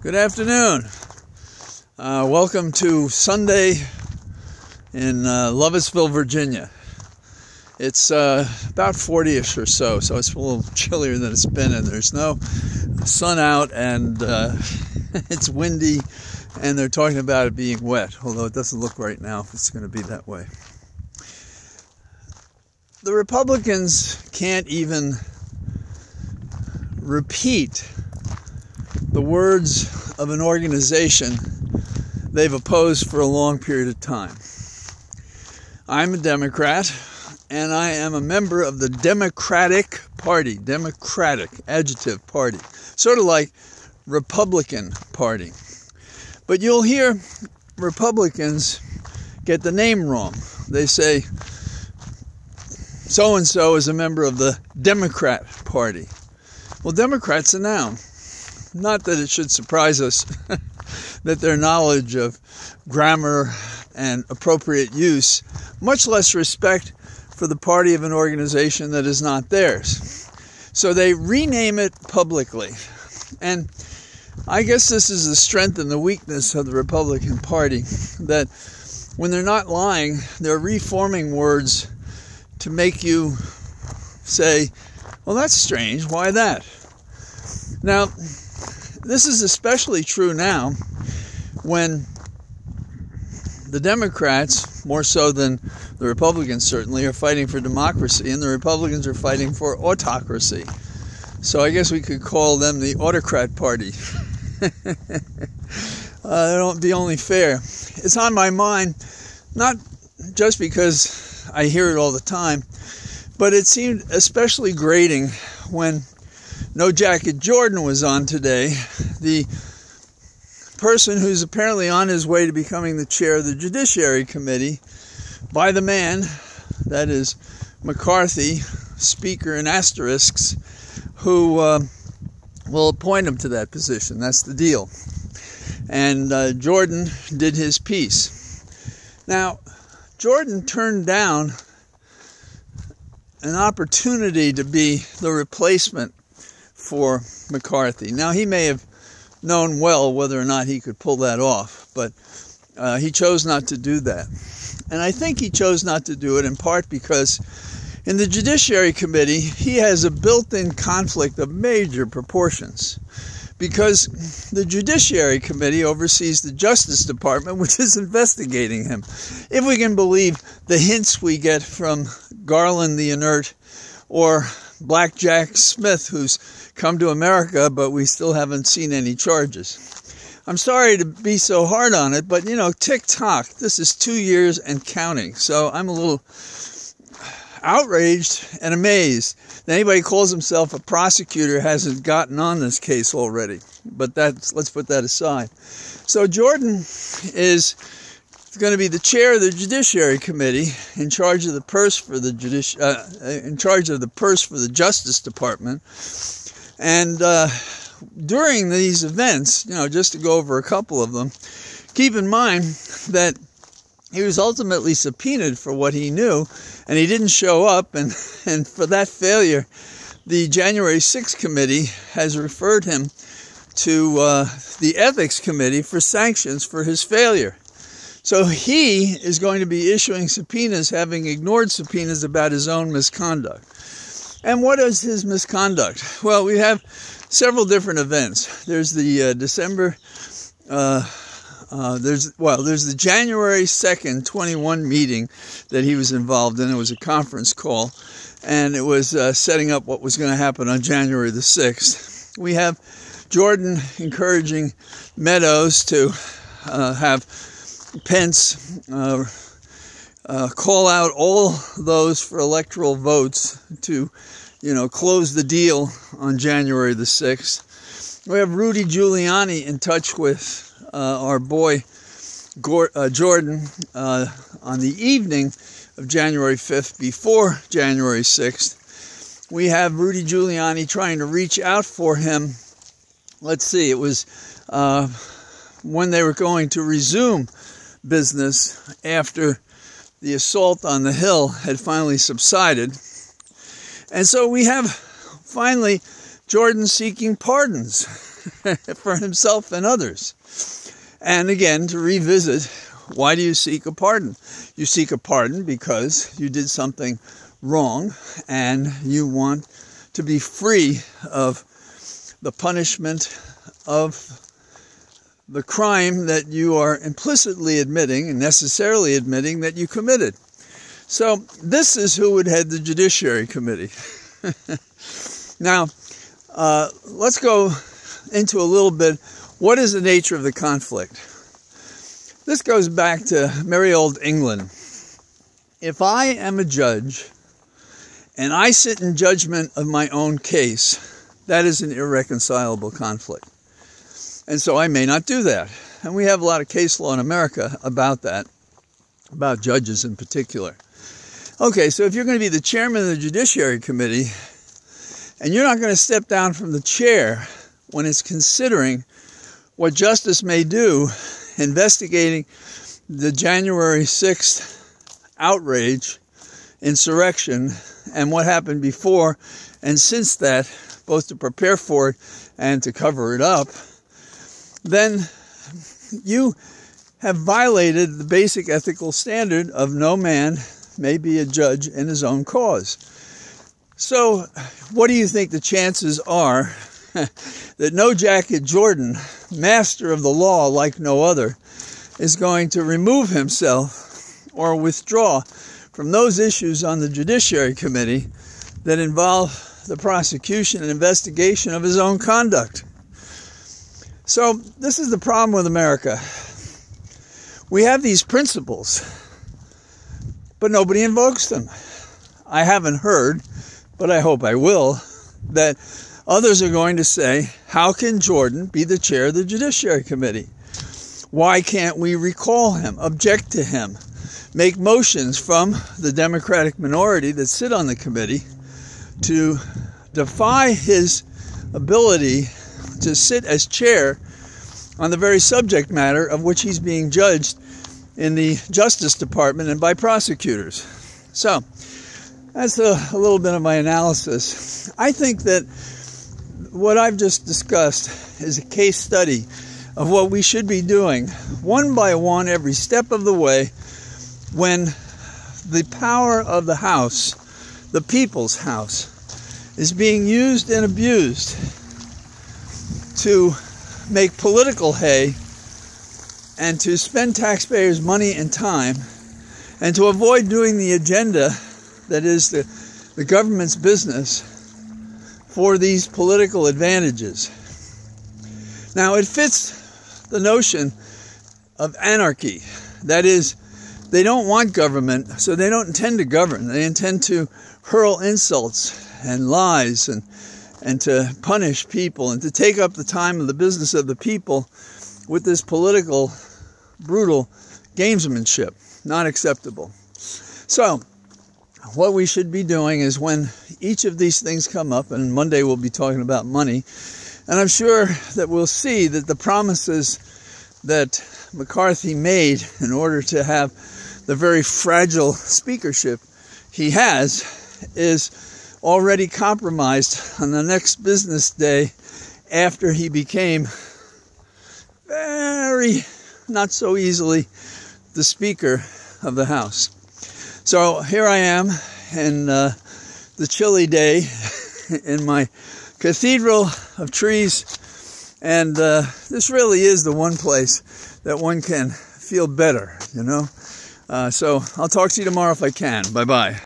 Good afternoon. Welcome to Sunday in Lovettsville, Virginia. It's about 40-ish or so it's a little chillier than it's been, and there's no sun out, and it's windy, and they're talking about it being wet, although it doesn't look right now if it's going to be that way. The Republicans can't even repeat the words of an organization they've opposed for a long period of time. I'm a Democrat, and I am a member of the Democratic Party, Democratic, adjective, party, sort of like Republican Party. But you'll hear Republicans get the name wrong. They say, so-and-so is a member of the Democrat Party. Well, Democrat's a noun. Not that it should surprise us that their knowledge of grammar and appropriate use, much less respect for the party of an organization that is not theirs. So they rename it publicly. And I guess this is the strength and the weakness of the Republican Party, that when they're not lying, they're reforming words to make you say, well, that's strange, why that? Now, this is especially true now when the Democrats, more so than the Republicans certainly, are fighting for democracy, and the Republicans are fighting for autocracy. So I guess we could call them the autocrat party. That'll be only fair. It's on my mind, not just because I hear it all the time, but it seemed especially grating when No Jacket Jordan was on today, the person who's apparently on his way to becoming the chair of the Judiciary Committee by the man, that is McCarthy, Speaker in asterisks, who will appoint him to that position. That's the deal. And Jordan did his piece. Now, Jordan turned down an opportunity to be the replacement for McCarthy. Now, he may have known well whether or not he could pull that off, but he chose not to do that. And I think he chose not to do it in part because in the Judiciary Committee, he has a built-in conflict of major proportions, because the Judiciary Committee oversees the Justice Department, which is investigating him. If we can believe the hints we get from Garland the Inert or Black Jack Smith, who's come to America, but we still haven't seen any charges. I'm sorry to be so hard on it, but, tick-tock, this is 2 years and counting. So I'm a little outraged and amazed that anybody calls himself a prosecutor hasn't gotten on this case already. But let's put that aside. So Jordan is going to be the chair of the Judiciary Committee, in charge of the purse for the Justice Department. And during these events, just to go over a couple of them, keep in mind that he was ultimately subpoenaed for what he knew, and he didn't show up, and for that failure, the January 6th committee has referred him to the Ethics Committee for sanctions for his failure. So he is going to be issuing subpoenas, having ignored subpoenas about his own misconduct. And what is his misconduct? Well, we have several different events. There's the there's the January 2nd, 21 meeting that he was involved in. It was a conference call, and it was setting up what was going to happen on January the 6th. We have Jordan encouraging Meadows to have Pence call out all those for electoral votes to, close the deal on January the 6th. We have Rudy Giuliani in touch with our boy Jordan on the evening of January 5th, before January 6th. We have Rudy Giuliani trying to reach out for him. Let's see, it was when they were going to resume business after the assault on the Hill had finally subsided. And so we have finally Jordan seeking pardons. for himself and others. And again, to revisit, why do you seek a pardon? You seek a pardon because you did something wrong and you want to be free of the punishment of the crime that you are implicitly admitting and necessarily admitting that you committed. So this is who would head the Judiciary Committee. Now, let's go into a little bit, what is the nature of the conflict? This goes back to merry old England. If I am a judge and I sit in judgment of my own case, that is an irreconcilable conflict. And so I may not do that. And we have a lot of case law in America about that, about judges in particular. Okay, so if you're going to be the chairman of the Judiciary Committee, and you're not going to step down from the chair when it's considering what justice may do, investigating the January 6th outrage, insurrection, and what happened before and since that, both to prepare for it and to cover it up, then you have violated the basic ethical standard of no man may be a judge in his own cause. So, what do you think the chances are that No Jacket Jordan, master of the law like no other, is going to remove himself or withdraw from those issues on the Judiciary Committee that involve the prosecution and investigation of his own conduct? So this is the problem with America. We have these principles, but nobody invokes them. I haven't heard, but I hope I will, that others are going to say, how can Jordan be the chair of the Judiciary Committee? Why can't we recall him, object to him, make motions from the Democratic minority that sit on the committee to defy his ability to sit as chair on the very subject matter of which he's being judged in the Justice Department and by prosecutors. So, that's a little bit of my analysis. I think that what I've just discussed is a case study of what we should be doing, one by one, every step of the way, when the power of the House, the people's house, is being used and abused to make political hay and to spend taxpayers' money and time and to avoid doing the agenda that is the government's business for these political advantages. Now, it fits the notion of anarchy. That is, they don't want government, so they don't intend to govern. They intend to hurl insults and lies and to punish people and to take up the time of the business of the people with this political, brutal gamesmanship. Not acceptable. So, what we should be doing is when each of these things come up, and Monday we'll be talking about money, and I'm sure that we'll see that the promises that McCarthy made in order to have the very fragile speakership he has is already compromised on the next business day after he became very, not so easily, the Speaker of the House. So here I am in the chilly day in my cathedral of trees, and this really is the one place that one can feel better, you know. So I'll talk to you tomorrow if I can. Bye-bye.